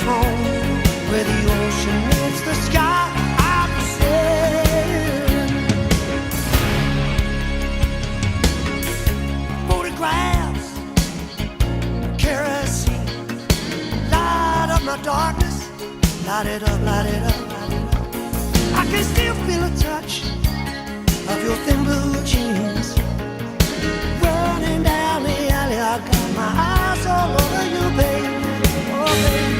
home, where the ocean meets the sky. I'll be sailing. Photographs, kerosene, light up my darkness. Light it up, light it up, light it up. I can still feel a touch of your thin blue jeans running down the alley. I got my eyes all over you, baby. Oh, baby.